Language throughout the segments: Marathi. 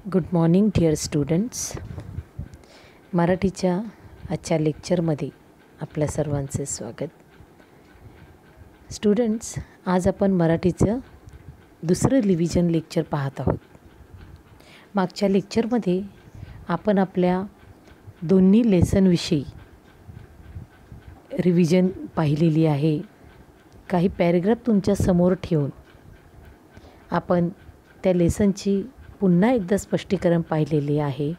Good morning dear students. मराठीच्या आजच्या लेक्चरमध्ये आपल्या सर्वांचे स्वागत. स्टुडंट्स, आज आपण मराठीचं दुसरं रिव्हिजन लेक्चर पाहत आहोत. मागच्या लेक्चरमध्ये आपण आपल्या दोन्ही लेसनविषयी रिव्हिजन पाहिलेली आहे. काही पॅरेग्राफ तुमच्या समोर ठेवून आपण त्या लेसनची पुन्हा एकदा स्पष्टीकरण पाहिलेले आहे.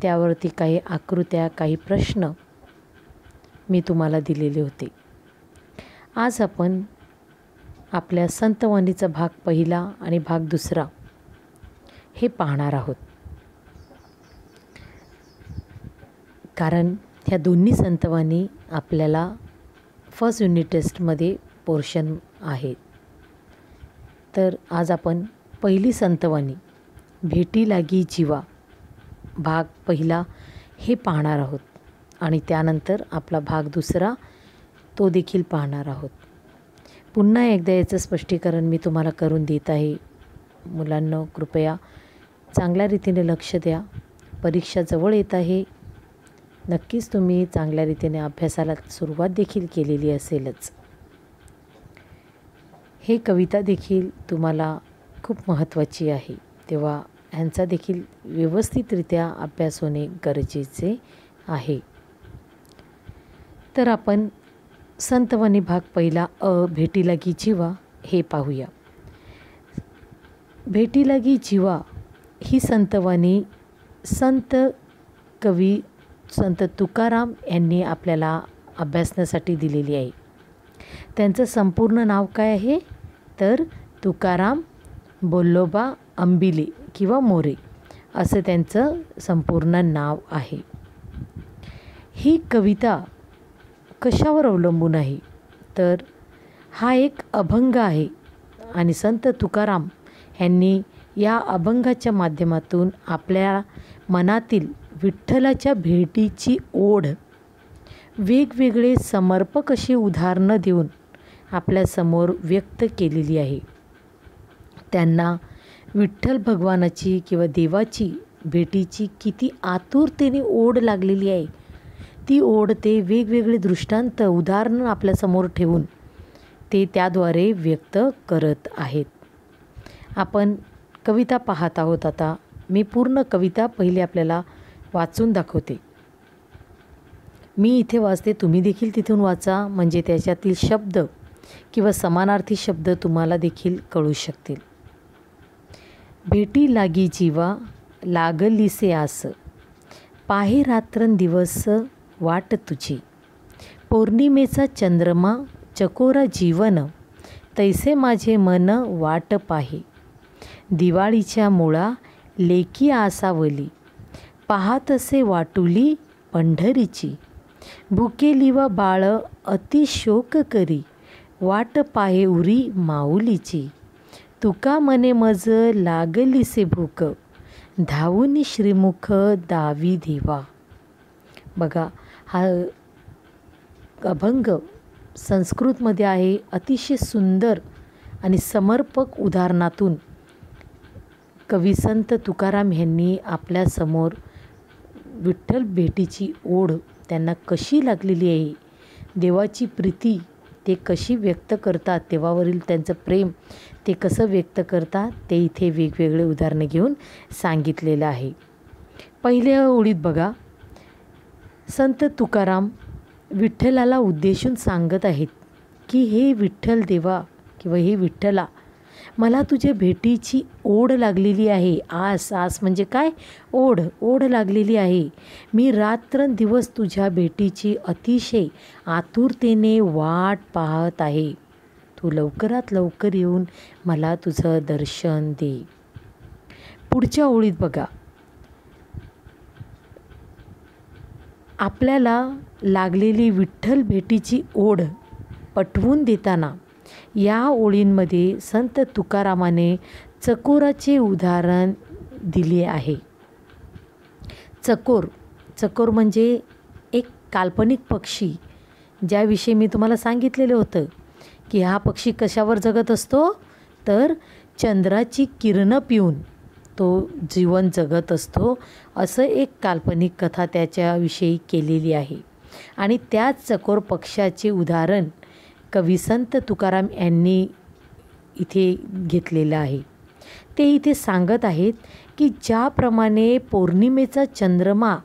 त्यावरती काही आकृत्या, काही प्रश्न मी तुम्हाला दिलेले होते. आज आपण आपल्या संतवाणीचा भाग पहिला आणि भाग दुसरा हे पाहणार आहोत. कारण ह्या दोन्ही संतवाणी आपल्याला फर्स्ट युनिट टेस्टमध्ये पोर्शन आहेत. तर आज आपण पहिली संतवाणी भेटी लागी जीवा भाग पहिला हे पाहणार आहोत आणि त्यानंतर आपला भाग दुसरा तो देखील पाहणार आहोत. पुन्हा एकदा याचं स्पष्टीकरण मी तुम्हाला करून देत आहे. मुलांनो, कृपया चांगल्या रीतीने लक्ष द्या. परीक्षा जवळ येत आहे. नक्कीच तुम्ही चांगल्या रीतीने अभ्यासाला सुरुवात देखील केलेली असेलच. हे कविता देखील तुम्हाला खूप महत्त्वाची आहे, तेव्हा ह्यांचा देखील व्यवस्थितरित्या अभ्यास होणे गरजेचे आहे. तर आपण संतवाणी भाग पहिला भेटी लागी जीवा हे पाहूया. भेटी लागी जीवा ही संतवाणी संत कवी संत तुकाराम यांनी आपल्याला अभ्यासण्यासाठी दिलेली आहे. त्यांचं संपूर्ण नाव काय आहे तर तुकाराम बोल्लोबा अंबिले किंवा मोरे असं त्यांचं संपूर्ण नाव आहे. ही कविता कशावर अवलंबून आहे तर हा एक अभंग आहे आणि संत तुकाराम यांनी या अभंगाच्या माध्यमातून आपल्या मनातील विठ्ठलाच्या भेटीची ओढ वेगवेगळे समर्पक अशी उदाहरणं देऊन आपल्यासमोर व्यक्त केलेली आहे. त्यांना विठ्ठल भगवानाची किंवा देवाची भेटीची किती आतुरतेने ओढ लागलेली आहे, ती ओढ ते वेगवेगळे दृष्टांत उदाहरणं आपल्यासमोर ठेवून ते त्याद्वारे व्यक्त करत आहेत. आपण कविता पाहत आहोत. आता मी पूर्ण कविता पहिले आपल्याला वाचून दाखवते. मी इथे वाचते, तुम्ही देखील तिथून वाचा, म्हणजे त्याच्यातील शब्द किंवा समानार्थी शब्द तुम्हाला देखील कळू शकतील. भेटी लागी जीवा लागलीसे आस, पाहे रात्रंदिवस वाट तुझी. पौर्णिमेचा चंद्रमा चकोरा जीवन, तैसे माझे मन वाट पाहे. दिवाळीच्या मुळा लेकी आसावली, पाहतसे वाटुली पंढरीची. भुकेली व बाळ अति शोक करी, वाट पाहे उरी माऊलीची. तुका मने मज लागलीसे भूक, धावून श्रीमुख दावी देवा. बघा, हा अभंग संस्कृतमध्ये आहे. अतिशय सुंदर आणि समर्पक उदाहरणातून कवी संत तुकाराम यांनी आपल्यासमोर विठ्ठल भेटीची ओढ त्यांना कशी लागलेली आहे, देवाची प्रीती ते कशी व्यक्त करतात, देवावरील त्यांचं प्रेम ते कसं व्यक्त करतात, ते इथे वेगवेगळे उदाहरणे घेऊन सांगितलेलं आहे. पहिल्या ओळीत बघा, संत तुकाराम विठ्ठलाला उद्देशून सांगत आहेत की हे विठ्ठल देवा किंवा हे विठ्ठला, मला तुझ्या भेटीची ओढ लागलेली आहे. आस, आस म्हणजे काय, ओढ लागलेली आहे. मी रात्रंदिवस तुझ्या भेटीची अतिशय आतुरतेने वाट पाहत आहे. तू लवकरात लवकर येऊन मला तुझं दर्शन दे. पुढच्या ओळीत बघा, आपल्याला लागलेली विठ्ठल भेटीची ओढ पटवून देताना या ओळींमध्ये संत तुकारामाने चकोराचे उदाहरण दिले आहे. चकोर म्हणजे एक काल्पनिक पक्षी, ज्याविषयी मी तुम्हाला सांगितलेलं होतं की हा पक्षी कशावर जगत असतो तर चंद्राची किरणं पिऊन तो जीवन जगत असतो, असं एक काल्पनिक कथा त्याच्याविषयी केलेली आहे. आणि त्याच चकोर पक्षाचे उदाहरण कवी संत तुकाराम यांनी इथे घेतलेलं आहे. ते इथे सांगत आहेत की ज्याप्रमाणे पौर्णिमेचा चंद्रमा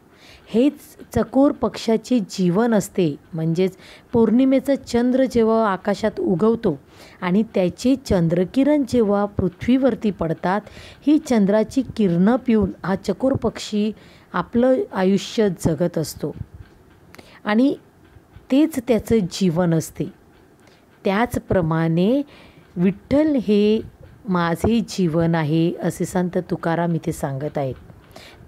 हेच चकोर पक्षाचे जीवन असते, म्हणजेच पौर्णिमेचा चंद्र जेव्हा आकाशात उगवतो आणि त्याचे चंद्रकिरण जेव्हा पृथ्वीवरती पडतात, ही चंद्राची किरणं पिऊन हा चकोर पक्षी आपलं आयुष्य जगत असतो आणि तेच त्याचं जीवन असते. त्याचप्रमाणे विठ्ठल हे माझे जीवन आहे असे संत तुकाराम इथे सांगत आहेत.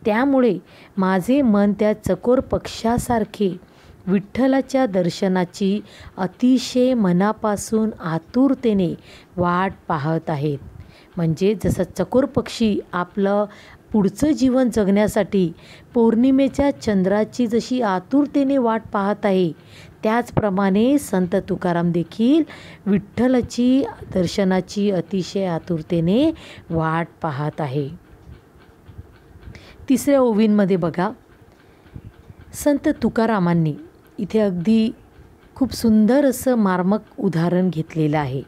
त्यामुळे माझे मन त्या चकोर पक्षासारखे विठ्ठलाच्या दर्शनाची अतिशय मनापासून आतुरतेने वाट पाहत आहेत. म्हणजे जसं चकोर पक्षी आपलं पुढचं जीवन जगण्यासाठी पौर्णिमेच्या चंद्राची जशी आतुरतेने वाट पाहत आहे, त्याचप्रमाणे संत तुकाराम देखील विठ्ठलाची दर्शनाची अतिशय आतुरतेने वाट पाहत आहे. तिसऱ्या ओवींमध्ये बघा, संत तुकारामांनी इथे अगदी खूप सुंदर असं मार्मक उदाहरण घेतलेलं आहे.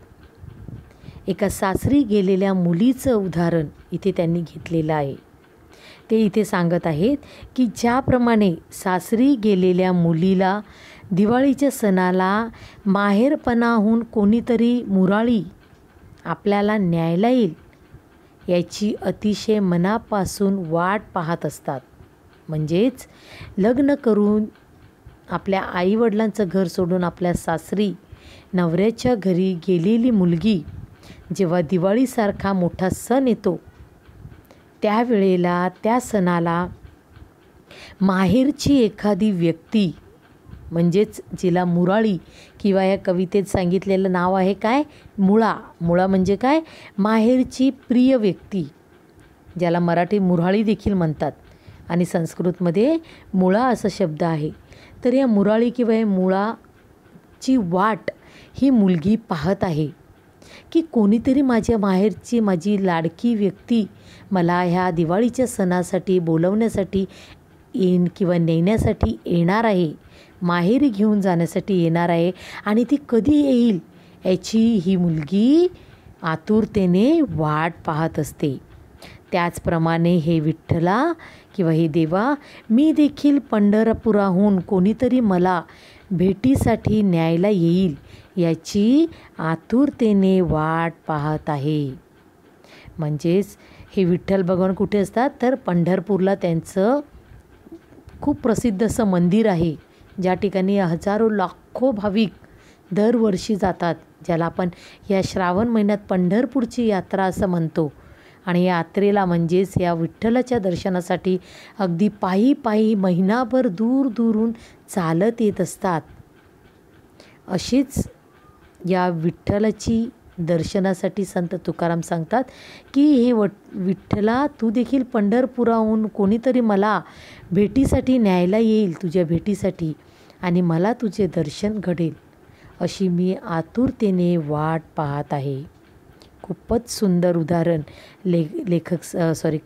एका सासरी गेलेल्या मुलीचं उदाहरण इथे त्यांनी घेतलेलं आहे. ते इथे सांगत आहेत की ज्याप्रमाणे सासरी गेलेल्या मुलीला दिवाळीच्या सणाला माहेरपणाहून कोणीतरी मुराळी आपल्याला न्यायला येईल याची अतिशय मनापासून वाट पाहत असतात. म्हणजेच लग्न करून आपल्या आईवडिलांचं घर सोडून आपल्या सासरी नवऱ्याच्या घरी गेलेली मुलगी जेव्हा दिवाळीसारखा मोठा सण येतो, त्यावेळेला त्या सणाला माहेरची एखादी व्यक्ती, म्हणजेच जिला मुराळी किंवा या कवितेत सांगितलेलं नाव आहे काय, मुळा. मुळा म्हणजे काय, माहेरची प्रिय व्यक्ती, ज्याला मराठी मुराळी देखील म्हणतात आणि संस्कृतमध्ये मुळा असा शब्द आहे. तर या मुराळी किंवा या मुळाची वाट ही मुलगी पाहत आहे की कोणीतरी माझ्या माहेरची माझी लाडकी व्यक्ती मला ह्या दिवाळीच्या सणासाठी बोलवण्यासाठी किंवा नेण्यासाठी येणार आहे, माहेरी घेऊन जाण्यासाठी येणार आहे आणि ती कधी येईल याची ही मुलगी आतुरतेने वाट पाहत असते. त्याचप्रमाणे हे विठ्ठला किंवा हे देवा, मी देखील पंढरपुराहून कोणीतरी मला भेटीसाठी न्यायला येईल याची आतुरतेने वाट पाहत आहे. म्हणजेच हे विठ्ठल भगवान कुठे असतात, तर पंढरपूरला त्यांचं खूप प्रसिद्ध असं मंदिर आहे, ज्या ठिकाणी हजारो लाखो भाविक दरवर्षी जातात, ज्याला आपण या श्रावण महिन्यात पंढरपूरची यात्रा असं म्हणतो. आणि यात्रेला म्हणजेच या विठ्ठलाच्या दर्शनासाठी अगदी पायी पायी महिनाभर दूर दूरून चालत येत असतात. अशीच या विठ्ठलाची दर्शनासाठी संत तुकाराम सांगतात की हे विठ्ठला, तू देखील पंढरपुराहून कोणीतरी मला भेटीसाठी न्यायला येईल, तुझ्या भेटीसाठी, आणि मला तुझे दर्शन घडेल अशी मी आतुरतेने वाट पाहत आहे. खूपच सुंदर उदाहरण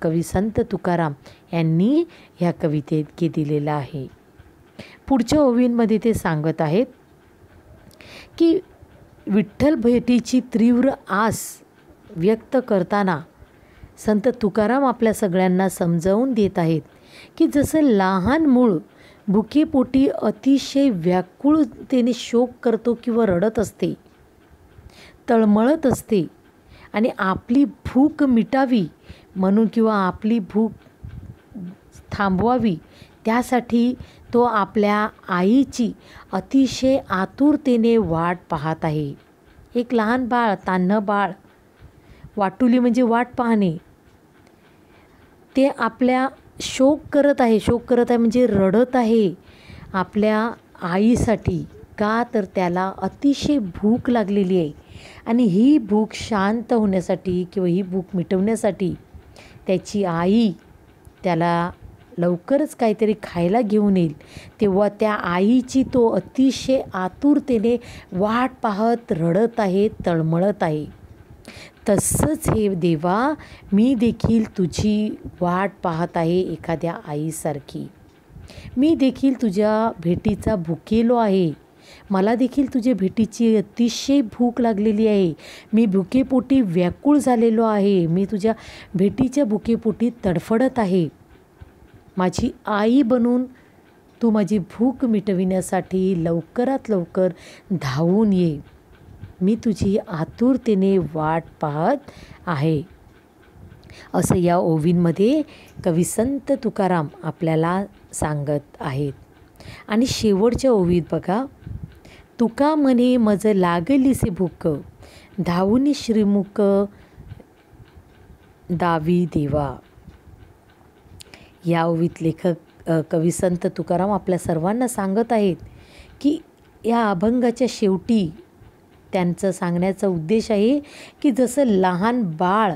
कवी संत तुकाराम यांनी ह्या कवितेत दिलेलं आहे. पुढच्या ओवींमध्ये ते सांगत आहेत की विठ्ठल भेटीची तीव्र आस व्यक्त करताना संत तुकाराम आपल्या सगळ्यांना समजावून देत आहेत की जसं लहान मूळ भुकेपोटी अतिशय व्याकुळतेने शोक करतो किंवा रडत असते, तळमळत असते आणि आपली भूक मिटावी म्हणून किंवा आपली भूक थांबवावी त्यासाठी तो आपल्या आईची अतिशय आतुरतेने वाट पाहत आहे. एक लहान बाळ, तान्हं बाळ, वाटुली म्हणजे वाट पाहणे, ते आपल्या शोक करत आहे म्हणजे रडत आहे आपल्या आईसाठी. का तर त्याला अतिशय भूक लागलेली आहे आणि ही भूक शांत होण्यासाठी किंवा ही भूक मिटवण्यासाठी त्याची आई त्याला लवकरच काहीतरी खायला घेऊन येईल, तेव्हा त्या आईची तो अतिशय आतुरतेने वाट पाहत रडत आहे, तळमळत आहे. तसंच हे देवा, मी देखील तुझी वाट पाहत आहे एखाद्या आईसारखी. मी देखील तुझ्या भेटीचा भुकेलो आहे. मला देखील तुझ्या भेटीची अतिशय भूक लागलेली आहे. मी भुकेपोटी व्याकुळ झालेलो आहे. मी तुझ्या भेटीच्या भुकेपोटी तडफडत आहे. माझी आई बनून तू माझी भूक मिटविण्यासाठी लवकरात लवकर धावून ये. मी तुझी आतुरतेने वाट पाहत आहे. असं या ओवींमध्ये कवी संत तुकाराम आपल्याला सांगत आहेत. आणि शेवटच्या ओवीत बघा, तुका म्हणे मज लागलीसे भूक, धावून श्रीमुख दावी देवा. या ओवीत लेखक कवी संत तुकाराम आपल्या सर्वांना सांगत आहेत की या अभंगाच्या शेवटी त्यांचं सांगण्याचा उद्देश आहे की जसं लहान बाळ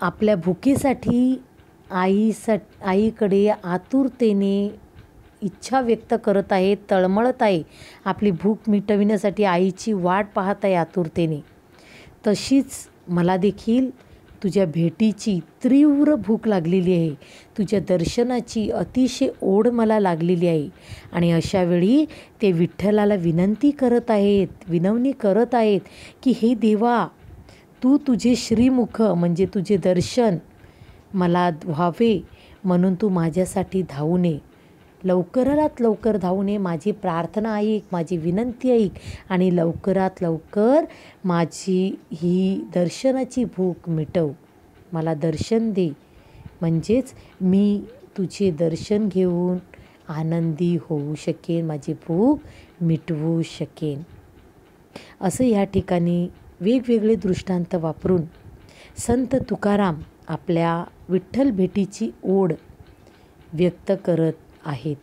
आपल्या भुकेसाठी आईकडे आतुरतेने इच्छा व्यक्त करत आहे, तळमळत आहे, आपली भूक मिटविण्यासाठी आईची वाट पाहत आहे आतुरतेने, तशीच मला देखील तुझ्या भेटीची तीव्र भूक लागलेली आहे. तुझ्या दर्शनाची अतिशय ओढ मला लागलेली आहे. आणि अशा वेळी ते विठ्ठलाला विनंती करत आहेत की हे देवा, तू तुझे श्रीमुख म्हणजे तुझे दर्शन मला व्हावे म्हणून तू माझ्यासाठी धावून ये. लवकरात लवकर धावून ये. माझी प्रार्थना ऐक, माझी विनंती ऐक आणि लवकरात लवकर माझी ही दर्शनाची भूक मिटव. मला दर्शन दे, म्हणजेच मी तुझे दर्शन घेऊन आनंदी होऊ शकेन, माझी भूक मिटवू शकेन. असं ह्या ठिकाणी वेगवेगळे दृष्टांत वापरून संत तुकाराम आपल्या विठ्ठल भेटीची ओढ व्यक्त करत आहेत.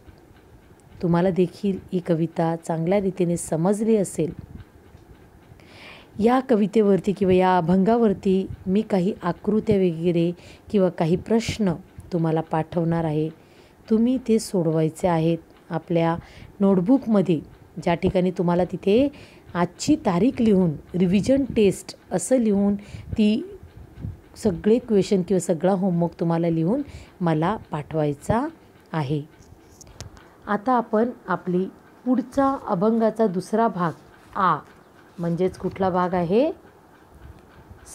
तुम्हाला देखील ही कविता चांगल्या रीतीने समजली असेल. या कवितेवरती किंवा या अभंगावरती मी काही आकृत्या वगैरे किंवा काही प्रश्न तुम्हाला पाठवणार आहे. तुम्ही ते सोडवायचे आहेत आपल्या नोटबुकमध्ये, ज्या ठिकाणी तुम्हाला तिथे आजची तारीख लिहून रिव्हिजन टेस्ट असं लिहून ती सगळे क्वेश्चन किंवा सगळा होमवर्क तुम्हाला लिहून मला पाठवायचा आहे. आता आपण आपली पुढचा अभंगाचा दुसरा भाग आ म्हणजेच कुठला भाग आहे,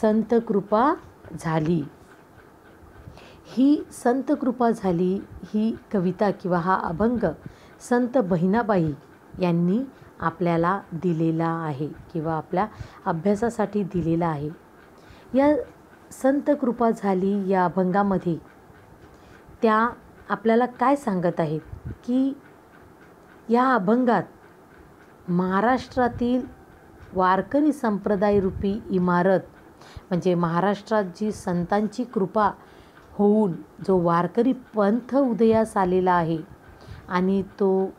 संत कृपा झाली. ही संत कृपा झाली ही कविता किंवा हा अभंग संत बहिणाबाई यांनी आपल्याला दिलेला आहे किंवा आपल्या अभ्यासासाठी दिलेला आहे. या संत कृपा झाली या अभंगामध्ये त्या आपल्याला काय सांगत आहेत की या अभंगात महाराष्ट्रातील वारकरी संप्रदायरूपी इमारत म्हणजे महाराष्ट्रात जी संतांची कृपा होऊन जो वारकरी पंथ उदयास आलेला आहे आणि तो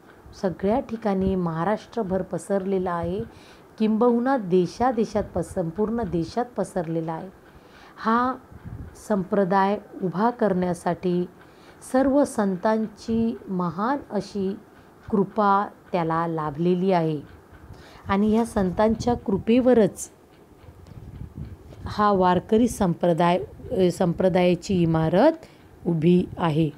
सगळ्या ठिकाणी महाराष्ट्रभर पसरलेला आहे, किंबहुना देशादेशात संपूर्ण देशात पसरलेला आहे. हा संप्रदाय उभा करण्यासाठी सर्व संतांची महान अशी कृपा त्याला लाभलेली आहे आणि ह्या संतांच्या कृपेवरच हा वारकरी संप्रदायाची इमारत उभी आहे.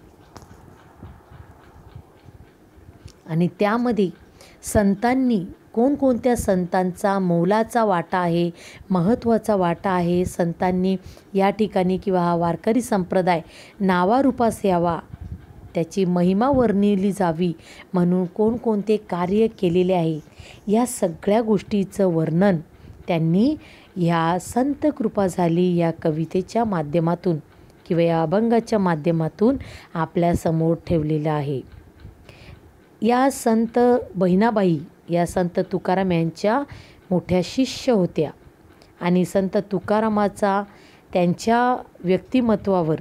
आणि त्यामध्ये संतांनी कोणकोणत्या संतांचा मोलाचा वाटा आहे, महत्त्वाचा वाटा आहे, संतांनी या ठिकाणी किंवा हा वारकरी संप्रदाय नावारूपास यावा, त्याची महिमा वर्णिली जावी म्हणून कोणकोणते कार्य केलेले आहे, या सगळ्या गोष्टीचं वर्णन त्यांनी ह्या संत कृपा झाली या कवितेच्या माध्यमातून किंवा या अभंगाच्या माध्यमातून आपल्यासमोर ठेवलेलं आहे. या संत बहिणाबाई या संत तुकाराम यांच्या मोठ्या शिष्य होत्या आणि संत तुकारामाचा त्यांच्या व्यक्तिमत्वावर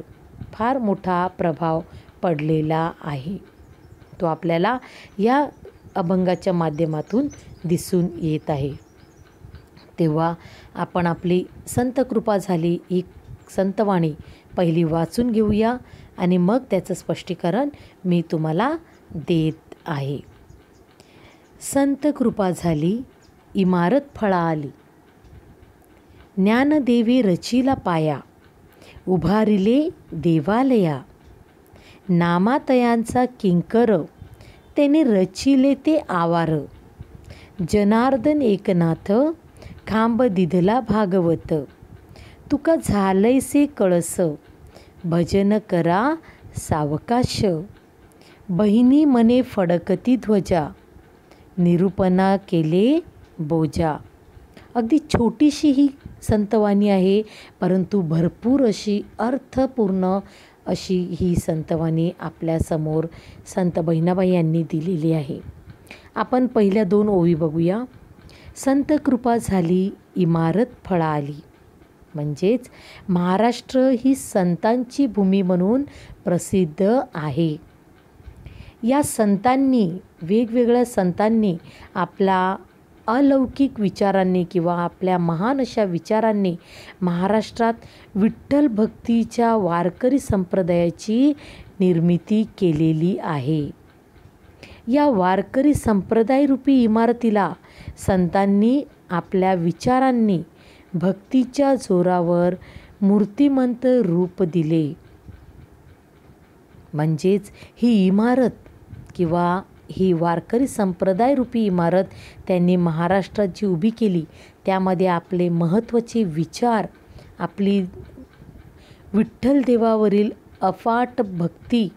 फार मोठा प्रभाव पडलेला आहे. तो आपल्याला या अभंगाच्या माध्यमातून दिसून येत आहे. तेव्हा आपण आपली संत कृपा झाली ही संतवाणी पहिली वाचून घेऊया आणि मग त्याचं स्पष्टीकरण मी तुम्हाला देत आहे. संत कृपा झाली इमारत फळाली. ज्ञानदेवे रचिला पाया, उभारिले देवालया. नामातयांचा किंकर, त्याने रचिले ते आवार. जनार्दन एकनाथ, खांब दिधला भागवत. तुका झालैसे कळस, भजन करा सावकाश. बहिणी मने फडकती ध्वजा, निरूपणा केले बोजा. अगदी छोटीशी ही संतवाणी आहे, परंतु भरपूर अशी अर्थपूर्ण अशी ही संतवाणी आपल्यासमोर संत बहिणाबाई यांनी दिलेली आहे. आपण पहिल्या 2 ओवी बघूया. संत कृपा झाली, इमारत फळाली. म्हणजेच महाराष्ट्र ही संतांची भूमी म्हणून प्रसिद्ध आहे. या संतांनी, वेगवेगळ्या संतांनी आपला अलौकिक विचारांनी किंवा आपल्या महान अशा विचारांनी महाराष्ट्रात विठ्ठल भक्तीच्या वारकरी संप्रदायाची निर्मिती केलेली आहे. या वारकरी संप्रदायरूपी इमारतीला संतांनी आपल्या विचारांनी भक्तीच्या जोरावर मूर्तिमंत रूप दिले. म्हणजेच ही इमारत किंवा ही वारकरी संप्रदायरूपी इमारत त्यांनी महाराष्ट्रात जी उभी केली, त्यामध्ये आपले महत्त्वाचे विचार, आपली विठ्ठल देवावरील अफाट भक्ती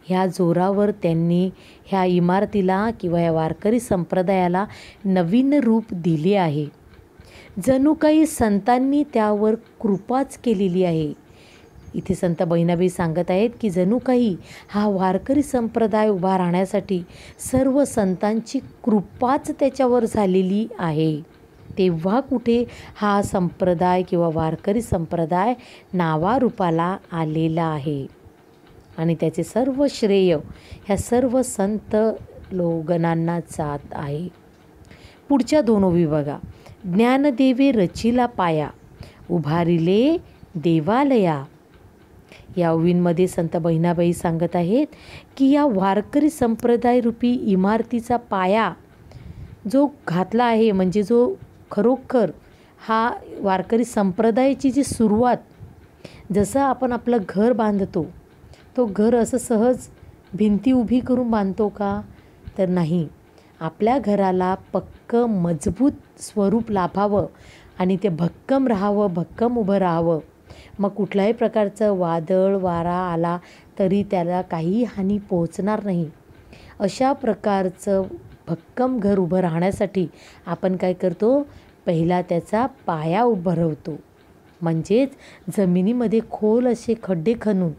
ह्या जोरावर त्यांनी ह्या इमारतीला किंवा या वारकरी संप्रदायाला नवीन रूप दिले आहे. जणू काही संतांनी त्यावर कृपाच केलेली आहे. इथे संत बहिणाबाई सांगत आहेत की जणू काही हा वारकरी संप्रदाय उभा राहण्यासाठी सर्व संतांची कृपाच त्याच्यावर झालेली आहे. तेव्हा कुठे हा संप्रदाय किंवा वारकरी संप्रदाय नावारूपाला आलेला आहे. आणि त्याचे सर्व श्रेय ह्या सर्व संत लोकगणांना जात आहे. पुढच्या 2 ओवी बघा. ज्ञानदेवे रचिला पाया, उभारिले देवालया. या ओवींमध्ये संत बहिणाबाई सांगत आहेत की या वारकरी संप्रदायरूपी इमारतीचा पाया जो घातला आहे, म्हणजे जो खरोखर हा वारकरी संप्रदायाची जी सुरुवात, जसं आपण आपलं घर बांधतो, तो घर असं सहज भिंती उभी करून बांधतो का? तर नाही. आपल्या घराला पक्क मजबूत स्वरूप लाभावं आणि ते भक्कम राहावं, भक्कम उभं राहावं. मग कुठल्याही प्रकारचं वादळ वारा आला तरी त्याला काही हानी पोहोचणार नाही. अशा प्रकारचं भक्कम घर उभं राहण्यासाठी आपण काय करतो? पहिला त्याचा पाया उभारवतो. म्हणजेच जमिनीमध्ये खोल असे खड्डे खणून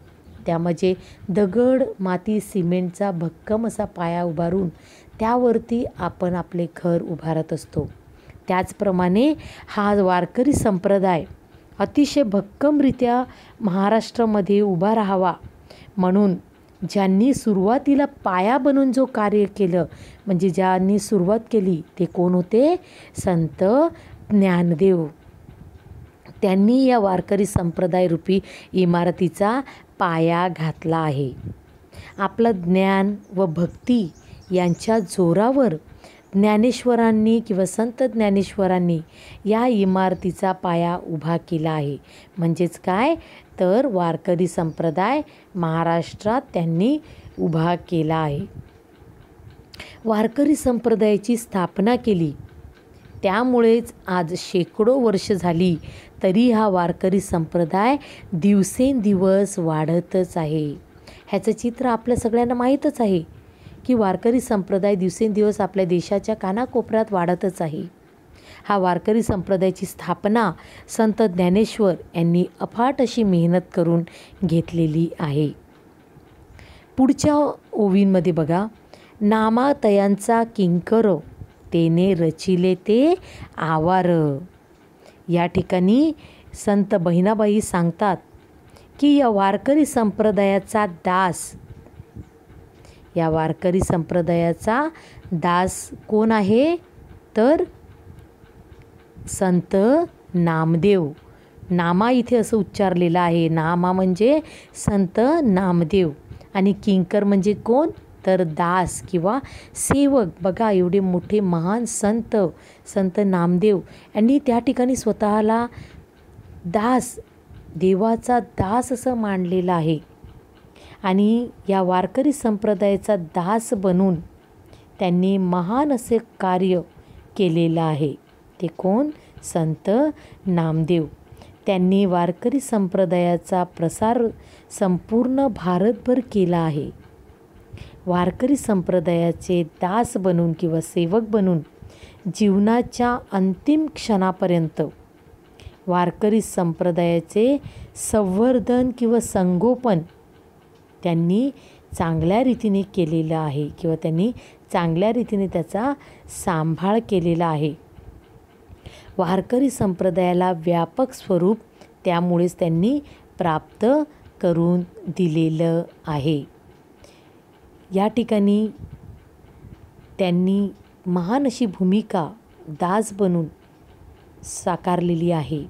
त्यामध्ये दगड, माती, सिमेंटचा भक्कम असा पाया उभारून त्यावरती आपण आपले घर उभारत असतो. त्याचप्रमाणे हा वारकरी संप्रदाय अतिशय भक्कमरित्या महाराष्ट्रामध्ये उभा राहावा म्हणून ज्यांनी सुरुवातीला पाया बनून जो कार्य केलं, म्हणजे ज्यांनी सुरुवात केली ते कोण होते? संत ज्ञानदेव. त्यांनी या वारकरी संप्रदायरूपी इमारतीचा पाया घातला आहे. आपलं ज्ञान व भक्ती यांच्या जोरावर ज्ञानेश्वरांनी किंवा संत ज्ञानेश्वरांनी या इमारतीचा पाया उभा केला आहे. म्हणजेच काय? तर वारकरी संप्रदाय महाराष्ट्रात त्यांनी उभा केला आहे. वारकरी संप्रदायाची स्थापना केली, त्यामुळेच आज शेकडो वर्ष झाली तरी हा वारकरी संप्रदाय दिवसेंदिवस वाढतच आहे. ह्याचं चित्र आपल्या सगळ्यांना माहीतच आहे की वारकरी संप्रदाय दिवसेंदिवस आपल्या देशाच्या कानाकोपऱ्यात वाढतच आहे. हा वारकरी संप्रदायाची स्थापना संत ज्ञानेश्वर यांनी अफाट अशी मेहनत करून घेतलेली आहे. पुढच्या ओवींमध्ये बघा. नामातयांचा किंकर, तेने रचिले ते आवार. या ठिकाणी संत बहिणाबाई सांगतात की या वारकरी संप्रदायाचा दास, या वारकरी संप्रदायाचा दास कोण आहे? तर संत नामदेव. नामा इथे असं उच्चारलेलं आहे. नामा म्हणजे संत नामदेव आणि किंकर म्हणजे कोण? तर दास किंवा सेवक. बघा एवढे मोठे महान संत नामदेव यांनी त्या ठिकाणी स्वतःला दास, देवाचा दास असं मानलेलं आहे. आणि या वारकरी संप्रदायाचा दास बनून त्यांनी महान असे कार्य केलेलं आहे. ते कोण? संत नामदेव. त्यांनी वारकरी संप्रदायाचा प्रसार संपूर्ण भारतभर केला आहे. वारकरी संप्रदायाचे दास बनून किंवा सेवक बनून जीवनाच्या अंतिम क्षणापर्यंत वारकरी संप्रदायाचे संवर्धन किंवा संगोपन त्यांनी चांगल्या रीतीने केलेलं आहे किंवा त्यांनी चांगल्या रीतीने त्याचा सांभाळ केलेला आहे. वारकरी संप्रदायाला व्यापक स्वरूप त्यामुळेच त्यांनी प्राप्त करून दिलेलं आहे. या ठिकाणी त्यांनी महान अशी भूमिका दास बनून साकारलेली आहे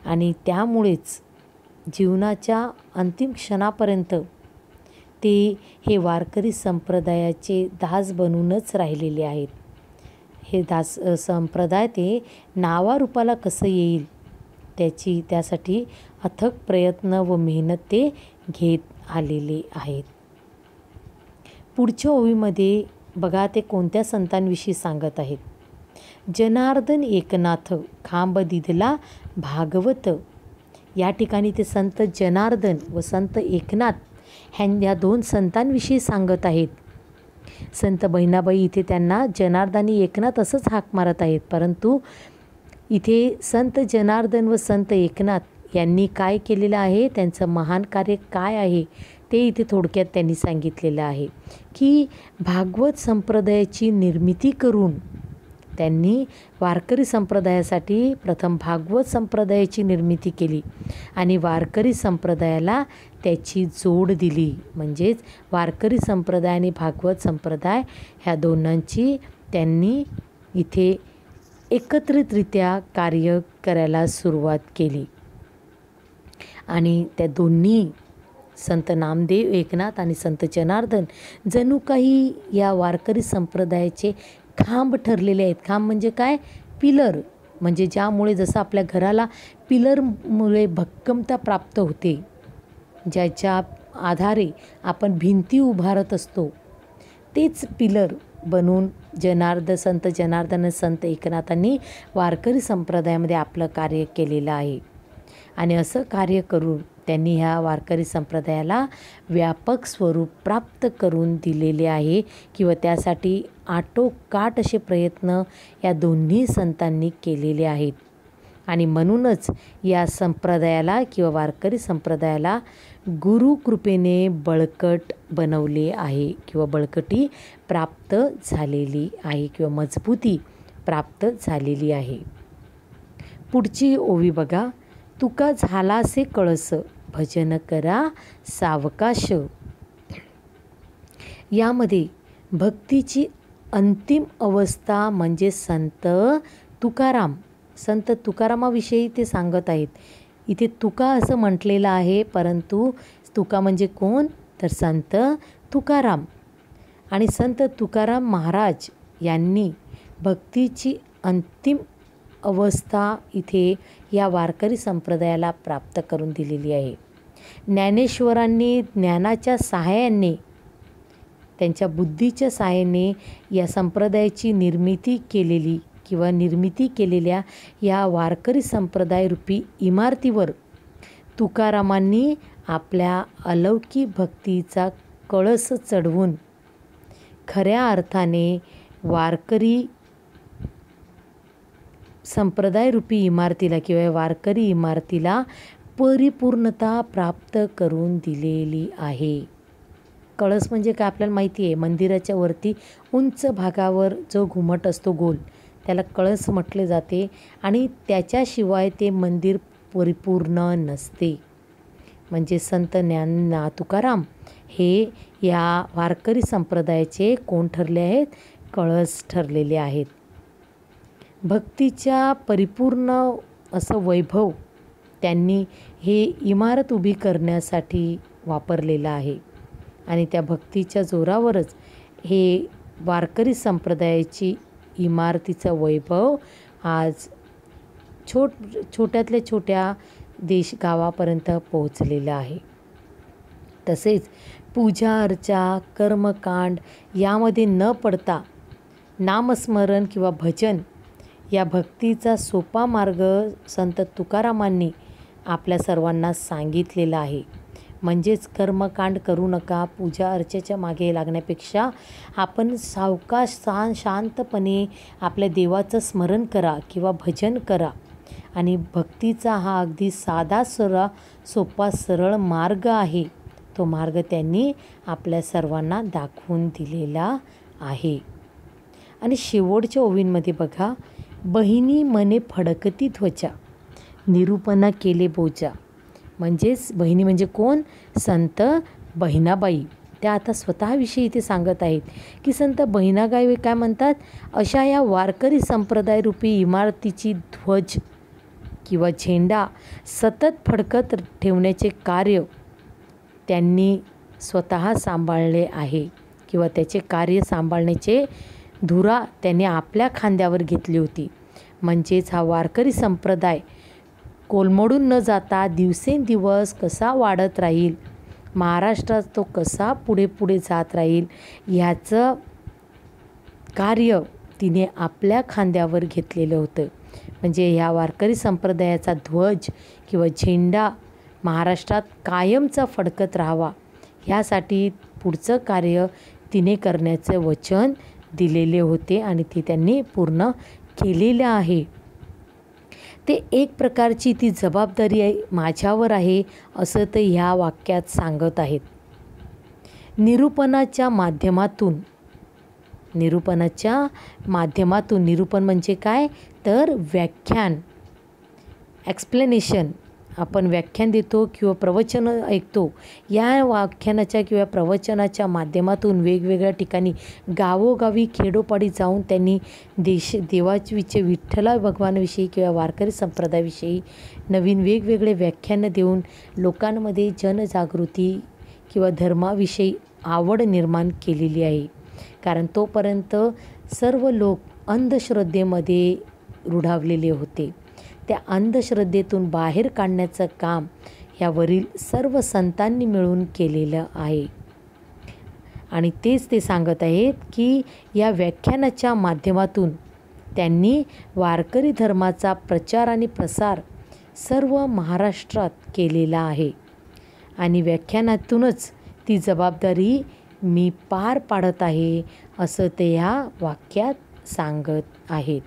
आणि त्यामुळेच जीवनाच्या अंतिम क्षणापर्यंत ते हे वारकरी संप्रदायाचे दास बनूनच राहिलेले आहेत. हे दास संप्रदाय ते नावारूपाला कसं येईल त्यासाठी अथक प्रयत्न व मेहनत ते घेत आलेले आहेत. पुढच्या ओवीमध्ये बघा ते कोणत्या संतांविषयी सांगत आहेत. जनार्दन एकनाथ खांब दिधला भागवत. या ठिकाणी ते संत जनार्दन व संत एकनाथ ह्या दोन संतांविषयी सांगत आहेत. संत बहिणाबाई इथे त्यांना जनार्दनी एकनाथ असंच हाक मारत आहेत, परंतु इथे संत जनार्दन व संत एकनाथ यांनी काय केलेलं आहे, त्यांचं महान कार्य काय आहे ते इथे थोडक्यात त्यांनी सांगितलेलं आहे की भागवत संप्रदायाची निर्मिती करून त्यांनी वारकरी संप्रदायासाठी प्रथम भागवत संप्रदायाची निर्मिती केली आणि वारकरी संप्रदायाला त्याची जोड दिली. म्हणजेच वारकरी संप्रदाय आणि भागवत संप्रदाय ह्या दोनांची त्यांनी इथे एकत्रितरित्या कार्य करायला सुरुवात केली. आणि त्या दोन्ही संत नामदेव एकनाथ आणि संत जनार्दन जणू काही या वारकरी संप्रदायाचे खांब ठरलेले आहेत. खांब म्हणजे काय? पिलर. म्हणजे ज्यामुळे जसं आपल्या घराला पिलरमुळे भक्कमता प्राप्त होते, ज्याच्या आधारे आपण भिंती उभारत असतो, तेच पिलर बनून संत जनार्दन संत एकनाथांनी वारकरी संप्रदायामध्ये आपलं कार्य केलेलं आहे. आणि असं कार्य करून त्यांनी ह्या वारकरी संप्रदायाला व्यापक स्वरूप प्राप्त करून दिलेले आहे किंवा त्यासाठी आटोकाट असे प्रयत्न या दोन्ही संतांनी केलेले आहेत. आणि म्हणूनच या संप्रदायाला किंवा वारकरी संप्रदायाला गुरुकृपेने बळकट बनवले आहे किंवा बळकटी प्राप्त झालेली आहे किंवा मजबूती प्राप्त झालेली आहे. पुढची ओवी बघा. तुका झालासे कळस भजन करा सावकाश. यामध्ये भक्तीची अंतिम अवस्था म्हणजे संत तुकारामाविषयी ते सांगत आहेत. इथे तुका असं म्हटलेलं आहे, परंतु तुका म्हणजे कोण? तर संत तुकाराम. आणि संत तुकाराम महाराज यांनी भक्तीची अंतिम अवस्था इथे या वारकरी संप्रदायाला प्राप्त करून दिलेली आहे. ज्ञानेश्वरांनी ज्ञानाच्या सहाय्याने, त्यांच्या बुद्धीच्या सहाय्याने या संप्रदायाची निर्मिती केलेल्या या वारकरी संप्रदाय रूपी इमारतीवर तुकारामांनी आपल्या अलौकिक भक्तीचा कळस चढवून खऱ्या अर्थाने वारकरी संप्रदाय रूपी इमारतीला किंवा वारकरी इमारतीला परिपूर्णता प्राप्त करून दिलेली आहे. कळस म्हणजे काय आपल्याला माहिती आहे, मंदिराच्या वरती उंच भागावर जो घुमट असतो गोल, त्याला कळस म्हटले जाते आणि त्याच्याशिवाय ते मंदिर परिपूर्ण नसते. म्हणजे संत तुकाराम हे या वारकरी संप्रदायाचे कोण ठरले आहेत? कळस ठरलेले आहेत. भक्तीच्या परिपूर्ण असं वैभव त्यांनी हे इमारत उभी करण्यासाठी वापरलेलं आहे. आणि त्या भक्तीच्या जोरावरच हे वारकरी संप्रदायाची इमारतीचं वैभव आज छोट्यातल्या छोट्या गावापर्यंत पोहोचलेलं आहे. तसेच पूजा अर्चा कर्मकांड यामध्ये न पडता नामस्मरण किंवा भजन या भक्तीचा सोपा मार्ग संत तुकारामांनी आपल्या सर्वांना सांगितलेला आहे. म्हणजेच कर्मकांड करू नका, पूजा अर्चेच्या मागे लागण्यापेक्षा आपण सावकाश शांतपणे आपल्या देवाचं स्मरण करा किंवा भजन करा. आणि भक्तीचा हा अगदी साधा सोपा सरळ मार्ग आहे. तो मार्ग त्यांनी आपल्या सर्वांना दाखवून दिलेला आहे. आणि शेवटच्या ओवींमध्ये बघा, बहिणी मने फडकती त्वचा, निरूपणा केले बोजा. म्हणजेच बहिणी म्हणजे कोण? संत बहिणाबाई. त्या आता स्वतःविषयी इथे सांगत आहेत की संत बहिणाबाई काय म्हणतात, अशा या वारकरी संप्रदायरूपी इमारतीची ध्वज किंवा झेंडा सतत फडकत ठेवण्याचे कार्य त्यांनी स्वतः सांभाळले आहे किंवा त्याचे कार्य सांभाळण्याचे धुरा त्यांनी आपल्या खांद्यावर घेतली होती. म्हणजेच हा वारकरी संप्रदाय कोलमडून न जाता दिवसेंदिवस कसा वाढत राहील, महाराष्ट्रात तो कसा पुढे पुढे जात राहील, ह्याचं कार्य तिने आपल्या खांद्यावर घेतलेलं होतं. म्हणजे ह्या वारकरी संप्रदायाचा ध्वज किंवा झेंडा महाराष्ट्रात कायमचा फडकत राहावा, ह्यासाठी पुढचं कार्य तिने करण्याचं वचन दिलेले होते आणि ते त्यांनी पूर्ण केलेलं आहे. ते एक प्रकारची ती जबाबदारी आहे, माझ्यावर आहे असं ते ह्या वाक्यात सांगत आहेत. निरूपण म्हणजे काय तर व्याख्यान, एक्सप्लेनेशन. आपण व्याख्यान देतो किंवा प्रवचन ऐकतो, या व्याख्यानाच्या किंवा प्रवचनाच्या माध्यमातून वेगवेगळ्या ठिकाणी गावोगावी खेडोपाडी जाऊन त्यांनी देवाचे विठ्ठला भगवानविषयी किंवा वारकरी संप्रदायाविषयी नवीन वेगवेगळे व्याख्यानं देऊन लोकांमध्ये जनजागृती किंवा धर्माविषयी आवड निर्माण केलेली आहे. कारण तोपर्यंत सर्व लोक अंधश्रद्धेमध्ये रुढावलेले होते. त्या अंधश्रद्धेतून बाहेर काढण्याचं काम ह्यावरील सर्व संतांनी मिळून केलेलं आहे. आणि तेच ते सांगत आहेत की या व्याख्यानाच्या माध्यमातून त्यांनी वारकरी धर्माचा प्रचार आणि प्रसार सर्व महाराष्ट्रात केलेला आहे. आणि व्याख्यानातूनच ती जबाबदारी मी पार पाडत आहे असं ते ह्या वाक्यात सांगत आहेत.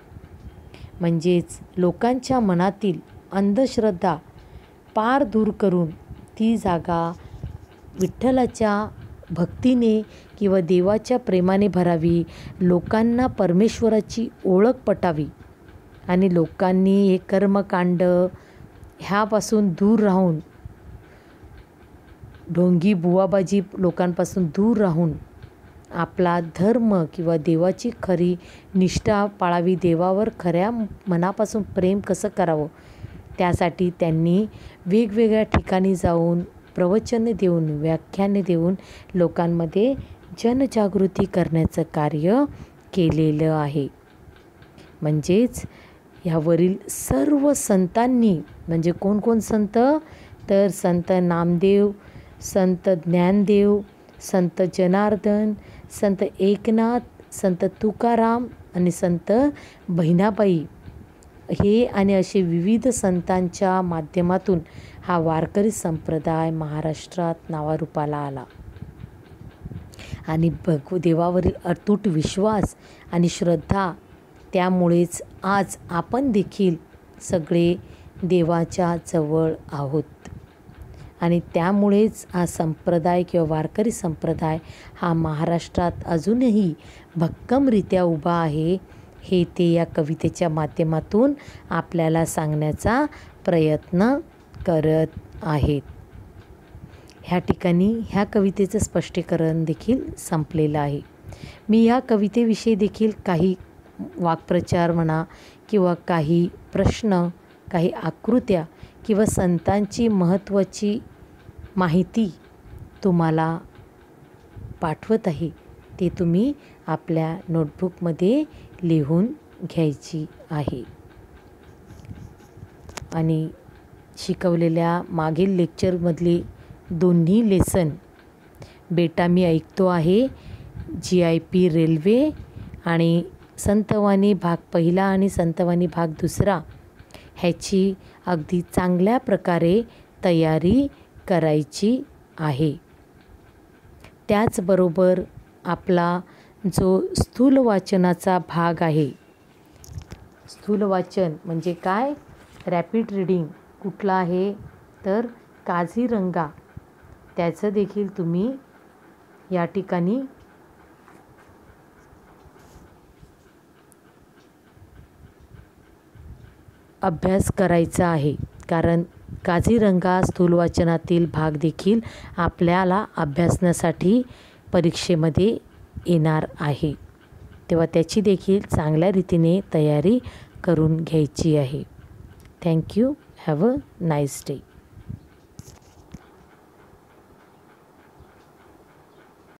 म्हणजेच लोकांच्या मनातील अंधश्रद्धा पार दूर करून ती जागा विठ्ठलाच्या भक्तीने किंवा देवाच्या प्रेमाने भरावी, लोकांना परमेश्वराची ओळख पटावी आणि लोकांनी हे कर्मकांड ह्यापासून दूर राहून, ढोंगी बुवाबाजी लोकांपासून दूर राहून आपला धर्म किंवा देवाची खरी निष्ठा पाळावी, देवावर खऱ्या मनापासून प्रेम कसं करावं, त्यासाठी त्यांनी वेगवेगळ्या ठिकाणी जाऊन प्रवचने देऊन, व्याख्याने देऊन लोकांमध्ये जनजागृती करण्याचं कार्य केलेलं आहे. म्हणजेच ह्यावरील सर्व संतांनी, म्हणजे कोण संत तर संत नामदेव, संत ज्ञानदेव, संत जनार्दन, संत एकनाथ, संत तुकाराम आणि संत बहिणाबाई हे आणि असे विविध संतांच्या माध्यमातून हा वारकरी संप्रदाय महाराष्ट्रात नावारूपाला आला. आणि देवावरील अतूट विश्वास आणि श्रद्धा, त्यामुळेच आज आपण देखील सगळे देवाच्या जवळ आहोत. आणि त्यामुळेच हा संप्रदाय किंवा वारकरी संप्रदाय हा महाराष्ट्रात अजूनही भक्कमरित्या उभा आहे, हे ते या कवितेच्या माध्यमातून आपल्याला सांगण्याचा प्रयत्न करत आहेत. ह्या ठिकाणी ह्या कवितेचं स्पष्टीकरण देखील संपलेलं आहे. मी ह्या कवितेविषयी देखील काही वाक्प्रचार म्हणा किंवा काही प्रश्न, काही आकृत्या किंवा संतांची महत्त्वाची माहिती तुम्हाला पाठवत आहे ते तुम्ही आपल्या नोटबुकमध्ये लिहून घ्यायची आहे. आणि शिकवलेल्या मागील लेक्चरमधले दोन्ही लेसन, बेटा मी ऐकतो आहे, GIP रेल्वे आणि संतवाणी भाग पहिला आणि संतवाणी भाग दुसरा, ह्याची अगदी चांगल्या प्रकारे तयारी करायची आहे. त्याचबरोबर आपला जो स्थूल वाचनाचा भाग आहे, स्थूल वाचन म्हणजे काय, रॅपिड रीडिंग कुठला आहे तर काझीरंगा, त्याचं देखील तुम्ही या ठिकाणी अभ्यास करायचा आहे. कारण काझीरंगा स्थूल वाचनातील भाग देखील आपल्याला अभ्यासण्यासाठी परीक्षेमध्ये येणार आहे. तेव्हा त्याची देखील चांगल्या रीतीने तयारी करून घ्यायची आहे. Thank you. Have a nice day.